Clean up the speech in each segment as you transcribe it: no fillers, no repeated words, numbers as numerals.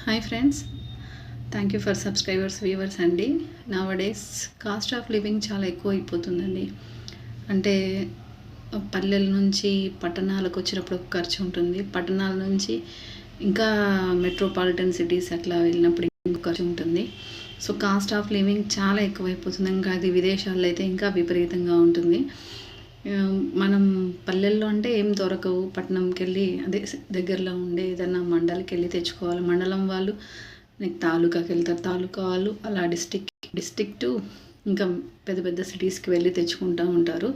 Hi friends, thank you for subscribers viewers అండి. నవడేస్ cost of living చాలా ఎక్కువ అయిపోతుందండి. అంటే పల్లెల నుంచి పట్టణాలకు వచ్చినప్పుడు ఒక ఖర్చు ఉంటుంది, పట్టణాల నుంచి ఇంకా మెట్రోపాలిటన్ సిటీస్ అట్లా వెళ్ళినప్పుడు ఇంకో ఖర్చు ఉంటుంది. సో కాస్ట్ ఆఫ్ లివింగ్ చాలా ఎక్కువైపోతుంది. ఇంకా అది విదేశాల్లో అయితే ఇంకా విపరీతంగా ఉంటుంది. మనం పల్లెల్లో అంటే ఏం దొరకవు, పట్టణంకి వెళ్ళి అదే దగ్గరలో ఉండే ఏదన్నా మండలికి వెళ్ళి తెచ్చుకోవాలి. మండలం వాళ్ళు నెక్స్ట్ తాలూకాకి వెళ్తారు, తాలూకా వాళ్ళు అలా డిస్టిక్టు ఇంకా పెద్ద పెద్ద సిటీస్కి వెళ్ళి తెచ్చుకుంటూ ఉంటారు.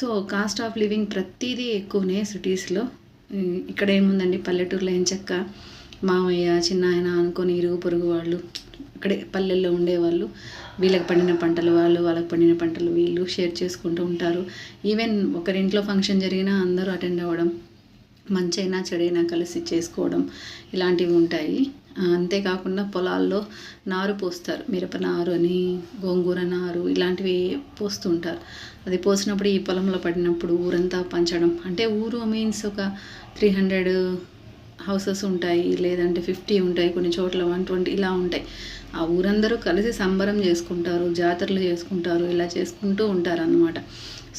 సో కాస్ట్ ఆఫ్ లివింగ్ ప్రతిదీ ఎక్కువనే సిటీస్లో. ఇక్కడ ఏముందండి, పల్లెటూరులో ఏం చెక్క మామయ్య చిన్నాయన అనుకొని ఇరుగు పొరుగు వాళ్ళు అక్కడే పల్లెల్లో ఉండేవాళ్ళు, వీళ్ళకి పండిన పంటలు వాళ్ళు, వాళ్ళకి పండిన పంటలు వీళ్ళు షేర్ చేసుకుంటూ ఉంటారు. ఈవెన్ ఒకరింట్లో ఫంక్షన్ జరిగినా అందరూ అటెండ్ అవ్వడం, మంచైనా చెడైనా కలిసి చేసుకోవడం ఇలాంటివి ఉంటాయి. అంతేకాకుండా పొలాల్లో నారు పోస్తారు, మిరప నారు అని, గోంగూర నారు ఇలాంటివి పోస్తూ ఉంటారు. అది పోసినప్పుడు ఈ పొలంలో పడినప్పుడు ఊరంతా పంచడం. అంటే ఊరు మీన్స్ ఒక 300 హౌసెస్ ఉంటాయి, లేదంటే 50 ఉంటాయి, కొన్ని చోట్ల 120 ఇలా ఉంటాయి. ఆ ఊరందరూ కలిసి సంబరం చేసుకుంటారు, జాతరలు చేసుకుంటారు, ఇలా చేసుకుంటూ ఉంటారు అన్నమాట.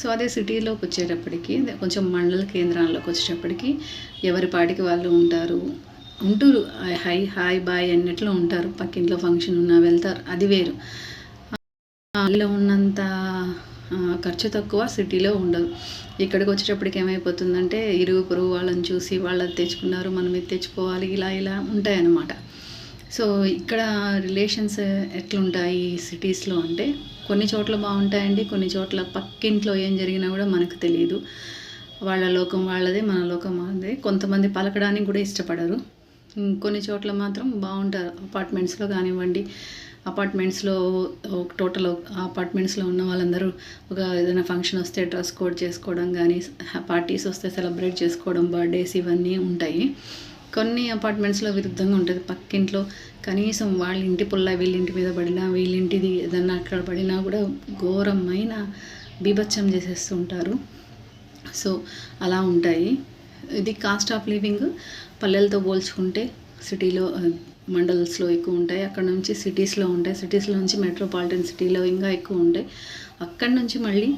సో అదే సిటీలోకి వచ్చేటప్పటికి, కొంచెం మండల కేంద్రాల్లోకి వచ్చేటప్పటికి ఎవరి పాటికి వాళ్ళు ఉంటారు, హాయ్ బాయ్ అన్నట్లు ఉంటారు. పక్కింట్లో ఫంక్షన్ ఉన్నా వెళ్తారు, అది వేరు. ఇలా ఉన్నంత ఖర్చు తక్కువ సిటీలో ఉండదు. ఇక్కడికి వచ్చేటప్పటికి ఏమైపోతుందంటే ఇరుగు పొరుగు వాళ్ళని చూసి వాళ్ళది తెచ్చుకున్నారు, మనం ఇది తెచ్చుకోవాలి, ఇలా ఉంటాయన్నమాట. సో ఇక్కడ రిలేషన్స్ ఎట్లుంటాయి సిటీస్లో అంటే, కొన్ని చోట్ల బాగుంటాయండి, కొన్ని చోట్ల పక్కింట్లో ఏం జరిగినా కూడా మనకు తెలియదు. వాళ్ళ లోకం వాళ్ళదే, మన లోకం మనదే. కొంతమంది పలకడానికి కూడా ఇష్టపడరు. కొన్ని చోట్ల మాత్రం బాగుంటారు. అపార్ట్మెంట్స్లో కానివ్వండి, అపార్ట్మెంట్స్లో టోటల్ అపార్ట్మెంట్స్లో ఉన్న వాళ్ళందరూ ఒక ఏదైనా ఫంక్షన్ వస్తే డ్రెస్ కోడ్ చేసుకోవడం కానీ, పార్టీస్ వస్తే సెలబ్రేట్ చేసుకోవడం, బర్త్డేస్ ఇవన్నీ ఉంటాయి. కొన్ని అపార్ట్మెంట్స్లో విరుద్ధంగా ఉంటుంది. పక్కింట్లో కనీసం వాళ్ళ ఇంటి పుల్ల వీళ్ళింటి మీద పడినా, వీళ్ళింటిది ఏదన్నా అక్కడ పడినా కూడా ఘోరమైన బీభత్సం చేసేస్తూ ఉంటారు. సో అలా ఉంటాయి. ఇది కాస్ట్ ఆఫ్ లివింగ్ పల్లెలతో పోల్చుకుంటే సిటీలో మండల్స్లో ఎక్కువ ఉంటాయి. అక్కడ నుంచి సిటీస్లో ఉంటాయి, సిటీస్లో నుంచి మెట్రోపాలిటన్ సిటీలో ఇంకా ఎక్కువ ఉంటాయి. అక్కడి నుంచి మళ్ళీ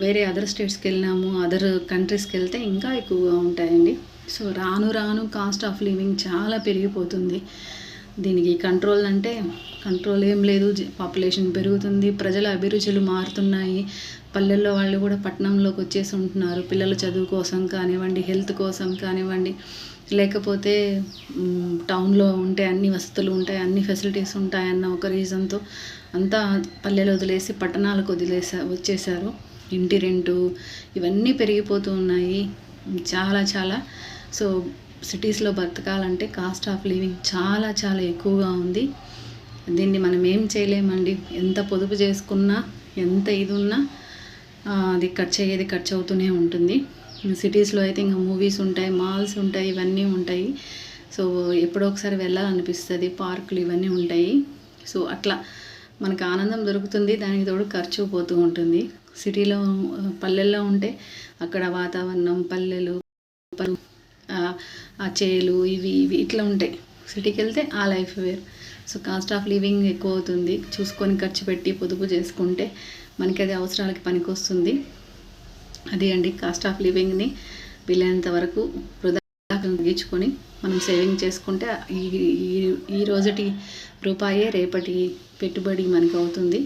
వేరే అదర్ స్టేట్స్కి వెళ్ళినాము, అదర్ కంట్రీస్కి వెళ్తే ఇంకా ఎక్కువగా ఉంటాయండి. సో రాను రాను కాస్ట్ ఆఫ్ లివింగ్ చాలా పెరిగిపోతుంది. దీనికి కంట్రోల్ అంటే కంట్రోల్ ఏం లేదు. పాపులేషన్ పెరుగుతుంది, ప్రజల అభిరుచులు మారుతున్నాయి. పల్లెల్లో వాళ్ళు కూడా పట్టణంలోకి వచ్చేసి ఉంటున్నారు, పిల్లల చదువు కోసం కానివ్వండి, హెల్త్ కోసం కానివ్వండి, లేకపోతే టౌన్లో ఉంటే అన్ని వసతులు ఉంటాయి, అన్ని ఫెసిలిటీస్ ఉంటాయన్న ఒక రీజన్తో అంతా పల్లెలు వదిలేసి పట్టణాలకు వచ్చేసారు. ఇంటి రెంటు ఇవన్నీ పెరిగిపోతూ ఉన్నాయి చాలా. సో సిటీస్లో బ్రతకాలంటే కాస్ట్ ఆఫ్ లివింగ్ చాలా ఎక్కువగా ఉంది. దీన్ని మనం ఏం చేయలేమండి. ఎంత పొదుపు చేసుకున్నా, ఎంత ఇది ఉన్నా అది ఖర్చు అవుతూనే ఉంటుంది. సిటీస్లో అయితే ఇంకా మూవీస్ ఉంటాయి, మాల్స్ ఉంటాయి, ఇవన్నీ ఉంటాయి. సో ఎప్పుడో ఒకసారి వెళ్ళాలనిపిస్తుంది, పార్కులు ఇవన్నీ ఉంటాయి. సో అట్లా మనకు ఆనందం దొరుకుతుంది, దానికి తోడు ఖర్చు పోతూ ఉంటుంది. సిటీలో పల్లెల్లో ఉంటే అక్కడ వాతావరణం, పల్లెలు, ఆ చేలు ఇవి ఇట్లా ఉంటాయి. సిటీకి వెళ్తే ఆ లైఫ్ వేరు. సో కాస్ట్ ఆఫ్ లివింగ్ ఎక్కువ అవుతుంది. చూసుకొని ఖర్చు పెట్టి పొదుపు చేసుకుంటే మనకి అది అవసరాలకి పనికొస్తుంది. అది అండి కాస్ట్ ఆఫ్ లివింగ్ని వీలైనంత వరకు వృధా తగ్గించుకొని మనం సేవింగ్ చేసుకుంటే ఈ రోజుటి రూపాయే రేపటి పెట్టుబడి మనకు అవుతుంది.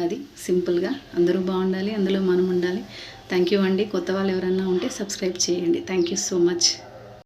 అది సింపుల్గా అందరూ బాగుండాలి, అందులో మనం ఉండాలి. థ్యాంక్ యూ అండి. కొత్త వాళ్ళు ఎవరన్నా ఉంటే సబ్స్క్రైబ్ చేయండి. Thank you so much.